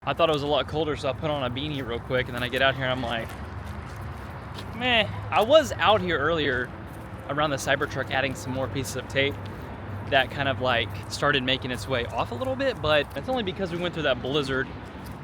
I thought it was a lot colder, so I put on a beanie real quick, and then I get out here and I'm like, meh. I was out here earlier around the Cybertruck adding some more pieces of tape that kind of like started making its way off a little bit, but it's only because we went through that blizzard,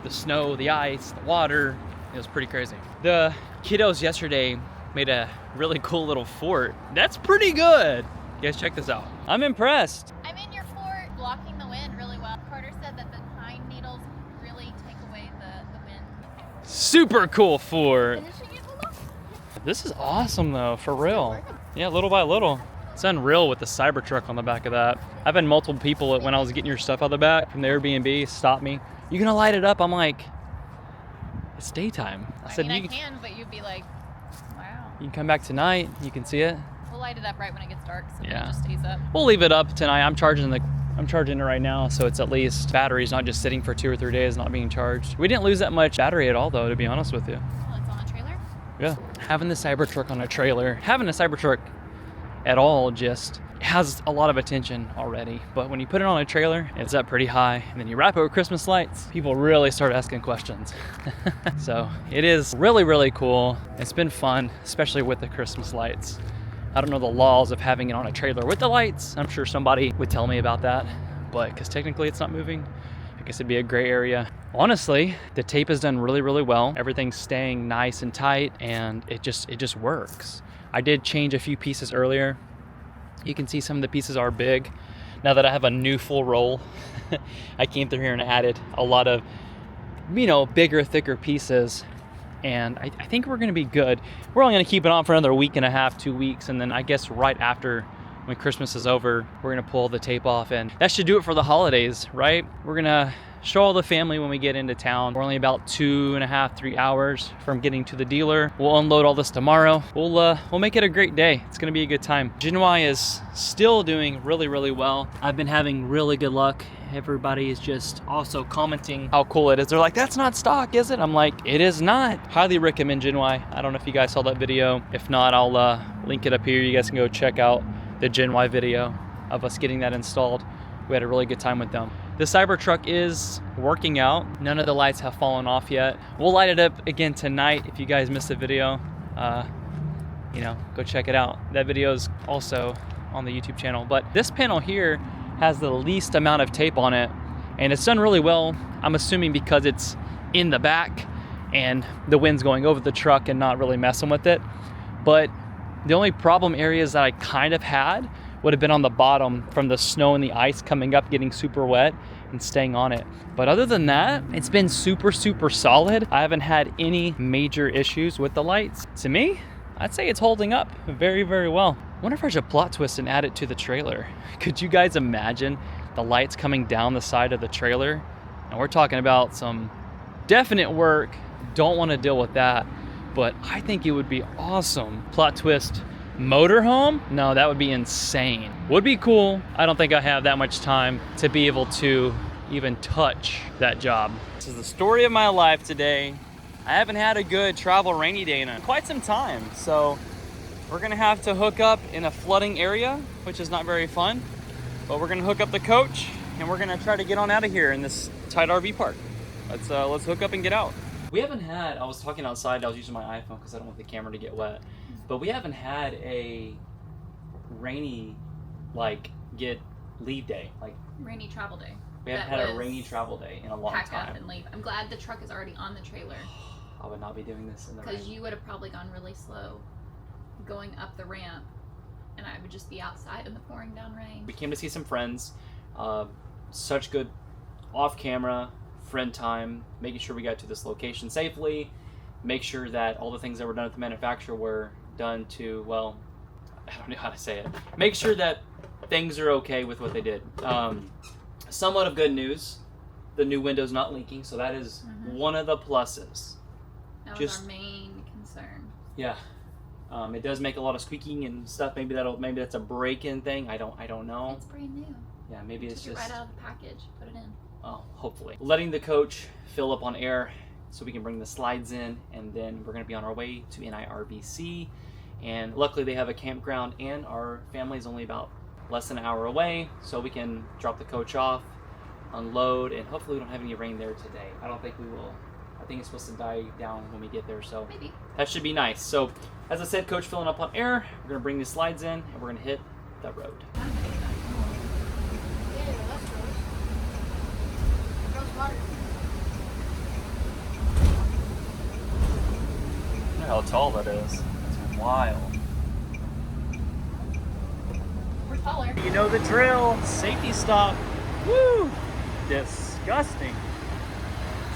the snow, the ice, the water. It was pretty crazy. The kiddos yesterday made a really cool little fort. That's pretty good. You guys check this out. I'm impressed. I'm in your fort, blocking the wind really well. Carter said that the pine needles really take away the wind. Super cool fort. Finishing it a little? This is awesome though, for real. Yeah, little by little. It's unreal with the Cybertruck on the back of that. I've had multiple people when I was getting your stuff out of the back from the Airbnb stop me. You gonna light it up? I'm like, it's daytime. I said, I can, but you'd be like, wow. You can come back tonight. You can see it. We'll light it up right when it gets dark, so Yeah. it just stays up. We'll leave it up tonight. I'm charging it right now, so it's at least battery's not just sitting for 2 or 3 days not being charged. We didn't lose that much battery at all though, to be honest with you. Oh, it's on a trailer? Yeah. Having the Cybertruck on a trailer, having a Cybertruck at all just has a lot of attention already. But when you put it on a trailer, it's up pretty high, and then you wrap it with Christmas lights, people really start asking questions. So it is really, really cool. It's been fun, especially with the Christmas lights. I don't know the laws of having it on a trailer with the lights. I'm sure somebody would tell me about that, but because technically it's not moving, I guess it'd be a gray area. Honestly, the tape is done really, really well. Everything's staying nice and tight, and it just works. I did change a few pieces earlier. You can see some of the pieces are big. Now that I have a new full roll, I came through here and added a lot of, bigger, thicker pieces. And I think we're gonna be good. We're only gonna keep it on for another week and a half, 2 weeks. And then I guess right after, when Christmas is over, we're gonna pull the tape off, and that should do it for the holidays, right? We're gonna show all the family when we get into town. We're only about 2.5, 3 hours from getting to the dealer. We'll unload all this tomorrow. We'll make it a great day. It's gonna be a good time. Genoa is still doing really, really well. I've been having really good luck. Everybody is just also commenting how cool it is. They're like, that's not stock, is it? I'm like, it is not. Highly recommend Genoa. I don't know if you guys saw that video. If not, I'll link it up here. You guys can go check out the Genoa video of us getting that installed. We had a really good time with them. The Cybertruck is working out. None of the lights have fallen off yet. We'll light it up again tonight. If you guys missed the video, go check it out. That video is also on the YouTube channel. But this panel here has the least amount of tape on it, and it's done really well. I'm assuming because it's in the back and the wind's going over the truck and not really messing with it. But the only problem areas that I kind of had would have been on the bottom from the snow and the ice coming up, getting super wet and staying on it. But other than that, it's been super, super solid. I haven't had any major issues with the lights. To me, I'd say it's holding up very, very well. I wonder if I should plot twist and add it to the trailer. Could you guys imagine the lights coming down the side of the trailer? And we're talking about some definite work. Don't want to deal with that, but I think it would be awesome. Plot twist motorhome? No, that would be insane. Would be cool. I don't think I have that much time to be able to even touch that job. This is the story of my life today. I haven't had a good travel rainy day in quite some time, so we're gonna have to hook up in a flooding area, which is not very fun, but we're gonna hook up the coach and we're gonna try to get on out of here in this tight RV park. Let's hook up and get out. We haven't had, I was talking outside, I was using my iPhone because I don't want the camera to get wet, but we haven't had a rainy, get leave day. Rainy travel day. We haven't had a rainy travel day in a long pack time. up and leave. I'm glad the truck is already on the trailer. I would not be doing this in the rain. Because you would have probably gone really slow going up the ramp, and I would just be outside in the pouring down rain. We came to see some friends. Such good off-camera friend time, making sure we got to this location safely, make sure that all the things that were done at the manufacturer were done to, well, I don't know how to say it. Make sure that things are okay with what they did. Somewhat of good news, the new window's not leaking, so that is one of the pluses. That was our main concern. Yeah. It does make a lot of squeaking and stuff. Maybe that's a break-in thing. I don't know. It's brand new. Yeah, maybe it's Took just it right out of the package, put it in. Oh, hopefully. Letting the coach fill up on air so we can bring the slides in, and then we're going to be on our way to NIRVC. And luckily they have a campground, and our family is only about less than an hour away, so we can drop the coach off, unload, and hopefully we don't have any rain there today. I don't think we will. I think it's supposed to die down when we get there, so Maybe. that should be nice. So, as I said, Coach filling up on air. We're gonna bring the slides in, and we're gonna hit the road. Look how tall that is. It's wild. We're taller. You know the drill. Safety stop. Woo! Disgusting.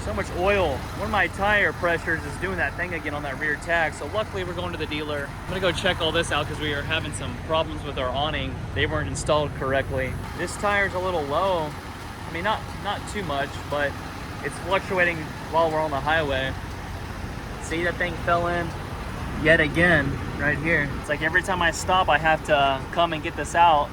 So much oil. One of my tire pressures is doing that thing again on that rear tag. So luckily we're going to the dealer. I'm gonna go check all this out because we are having some problems with our awning. They weren't installed correctly. This tire's a little low. I mean, not too much, but it's fluctuating while we're on the highway. See, that thing fell in yet again right here. It's like every time I stop, I have to come and get this out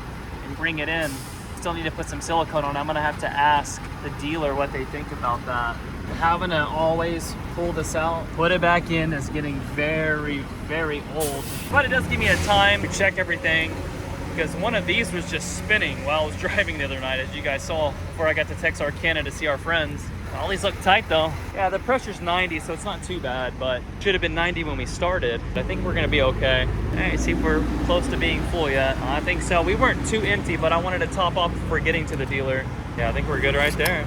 and bring it in. Still need to put some silicone on. I'm gonna have to ask the dealer what they think about that. Having to always pull this out, put it back in is getting very, very old. But it does give me a time to check everything, because one of these was just spinning while I was driving the other night, as you guys saw, before I got to Texarkana to see our friends. All these look tight though. Yeah, the pressure's 90, so it's not too bad, but should have been 90 when we started. I think we're gonna be okay. All right, see if we're close to being full yet. I think so. We weren't too empty, but I wanted to top off before getting to the dealer. Yeah, I think we're good right there.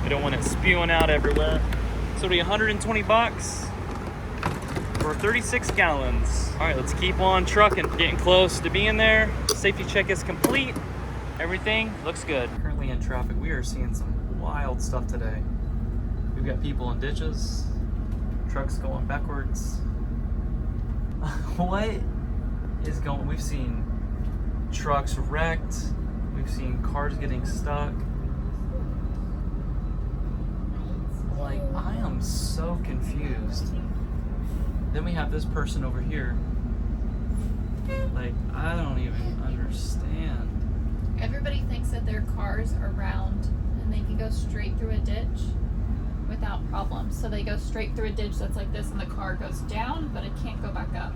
We don't want it spewing out everywhere. So it'll be 120 bucks for 36 gallons. All right, let's keep on trucking. Getting close to being there. Safety check is complete. Everything looks good. Currently in traffic, we are seeing some wild stuff today. We've got people in ditches, trucks going backwards. What is going? We've seen trucks wrecked. We've seen cars getting stuck. Like, I am so confused. Then we have this person over here. Like, I don't even understand. Everybody thinks that their cars are round and they can go straight through a ditch without problems. So they go straight through a ditch that's like this and the car goes down, but it can't go back up.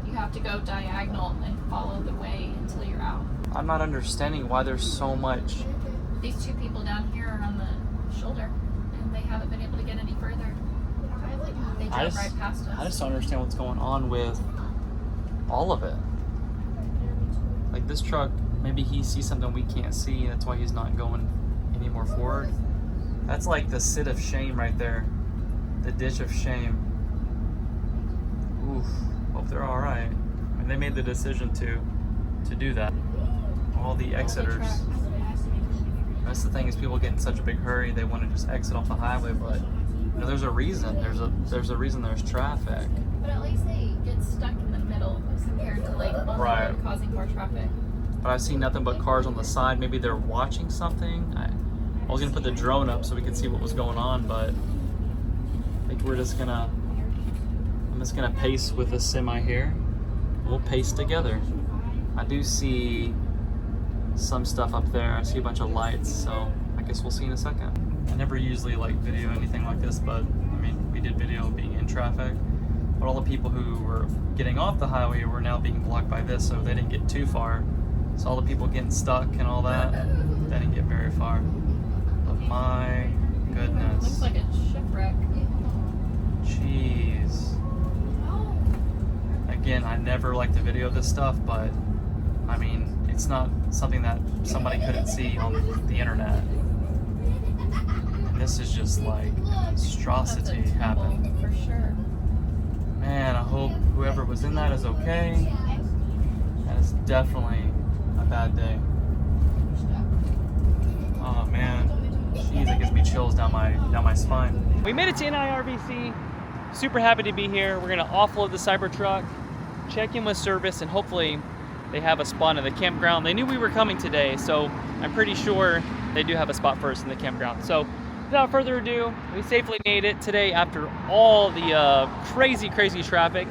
You have to go diagonal and follow the way until you're out. I'm not understanding why there's so much. These two people down here are on the shoulder and they haven't been able to get any further. They drove right past us. I just don't understand what's going on with all of it. Like, this truck, maybe he sees something we can't see, that's why he's not going any more forward. That's like the sit of shame right there. The ditch of shame. Oof. Hope they're all right. I mean, they made the decision to do that. All the exiters. That's the thing, is people get in such a big hurry, they want to just exit off the highway, but you know, there's a reason. There's a reason there's traffic. But at least they get stuck in the middle compared to like Right. causing more traffic. But I've seen nothing but cars on the side. Maybe they're watching something. I was gonna put the drone up so we could see what was going on, but I think I'm just gonna pace with the semi here. We'll pace together. I do see some stuff up there. I see a bunch of lights, so I guess we'll see in a second. I never usually like video anything like this, but I mean, we did video being in traffic. But all the people who were getting off the highway were now being blocked by this, so they didn't get too far. So all the people getting stuck and all that, they didn't get very far. But my goodness. Looks like a shipwreck. Jeez. Again, I never like to video this stuff, but I mean, it's not something that somebody couldn't see on the internet. And this is just like a monstrosity happened. For sure. Man, I hope whoever was in that is okay. That is definitely a bad day. Oh man, jeez, that gives me chills down my spine. We made it to NIRVC. Super happy to be here. We're gonna offload the Cybertruck, check in with service, and hopefully they have a spot in the campground. They knew we were coming today, so I'm pretty sure they do have a spot for us in the campground. So without further ado, we safely made it today after all the crazy traffic.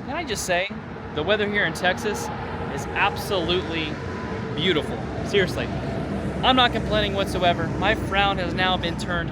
Can I just say, the weather here in Texas is absolutely beautiful. Seriously, I'm not complaining whatsoever. My frown has now been turned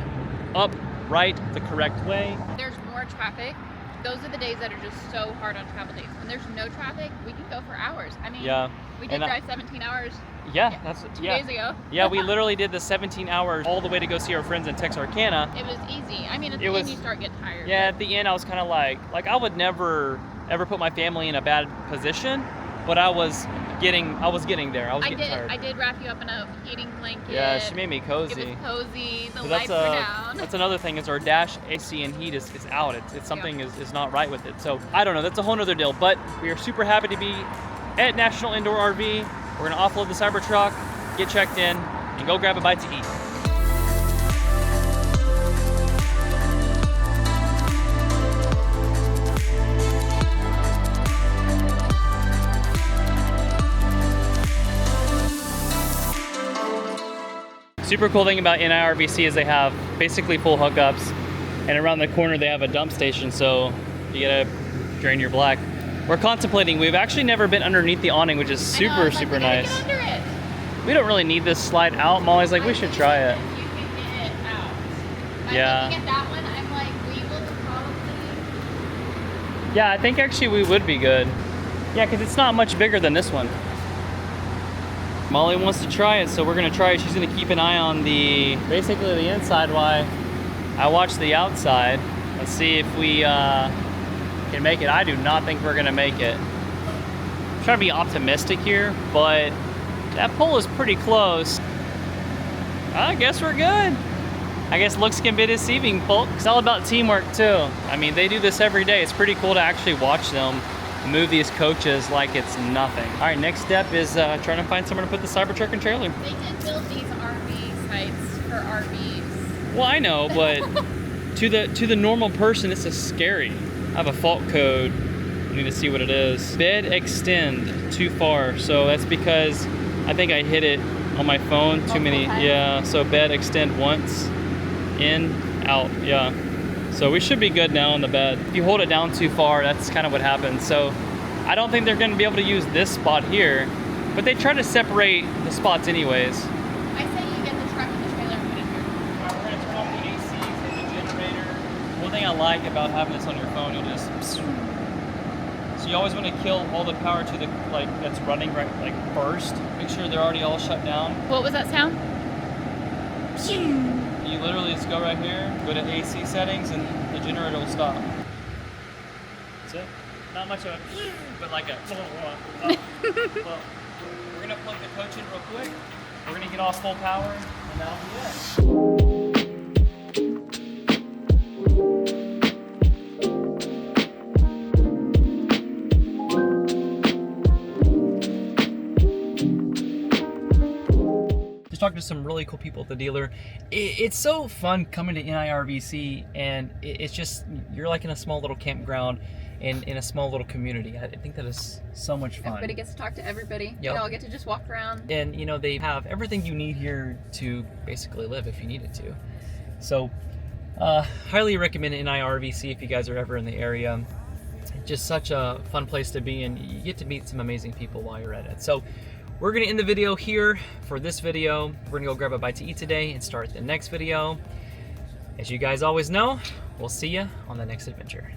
up right the correct way. There's more traffic those are the days that are just so hard on travel days. When there's no traffic, we can go for hours. I mean, Yeah. we did drive 17 hours. Yeah, that's 2 days ago. Yeah, we literally did the 17 hours all the way to go see our friends in Texarkana. It was easy. I mean, at the end you start getting tired. Yeah, at the end I was kind of like I would never ever put my family in a bad position, but I was getting there. I was getting tired. I did wrap you up in a heating blanket. Yeah, she made me cozy. It was cozy. The So lights were down. That's another thing is our dash AC and heat is out. It's something is not right with it. So I don't know. That's a whole nother deal. But we are super happy to be at National Indoor RV. We're gonna offload the Cybertruck, get checked in, and go grab a bite to eat. Super cool thing about NIRVC is they have basically full hookups, and around the corner they have a dump station, so you gotta drain your black. We're contemplating, we've actually never been underneath the awning, which is super nice. Get under it. We don't really need this slide out. Molly's like, we should try it. You can get it out. By Yeah. looking at that one, I'm like, we will probably... Yeah, I think actually we would be good. Yeah, because it's not much bigger than this one. Molly wants to try it, so we're gonna try it. She's gonna keep an eye on basically the inside while I watch the outside. Let's see if we can make it. I do not think we're gonna make it. I'm trying to be optimistic here, but that pole is pretty close. I guess we're good. I guess looks can be deceiving, folks. It's all about teamwork too. I mean, they do this every day. It's pretty cool to actually watch them move these coaches like it's nothing. All right, next step is trying to find somewhere to put the Cybertruck and trailer. They did build these RV sites for RVs. Well, I know, but to the normal person, this is scary. I have a fault code. I need to see what it is. Bed extend too far. So that's because I think I hit it on my phone too many. Yeah, so bed extend once, in, out, yeah. So we should be good now on the bed. If you hold it down too far, that's kind of what happens. So I don't think they're gonna be able to use this spot here, but they try to separate the spots anyways. I say you get the truck and the trailer and put it here. All right, we're gonna turn off the AC, hit the generator. One thing I like about having this on your phone, you'll just, so you always wanna kill all the power to the, that's running right, first. Make sure they're already all shut down. What was that sound? You literally just go right here, go to AC settings, and the generator will stop. That's it. Not much of a, but like a, well, we're gonna plug the coach in real quick. We're gonna get off full power, and that'll be it. Talking to some really cool people at the dealer. It's so fun coming to NIRVC, and it's just, you're like in a small little campground in a small little community. I think that is so much fun. Everybody gets to talk to everybody. Yep. You all get to just walk around. And you know, they have everything you need here to basically live if you needed to. So highly recommend NIRVC if you guys are ever in the area. Just such a fun place to be, and you get to meet some amazing people while you're at it. So we're gonna end the video here for this video. We're gonna go grab a bite to eat today and start the next video. As you guys always know, we'll see you on the next adventure.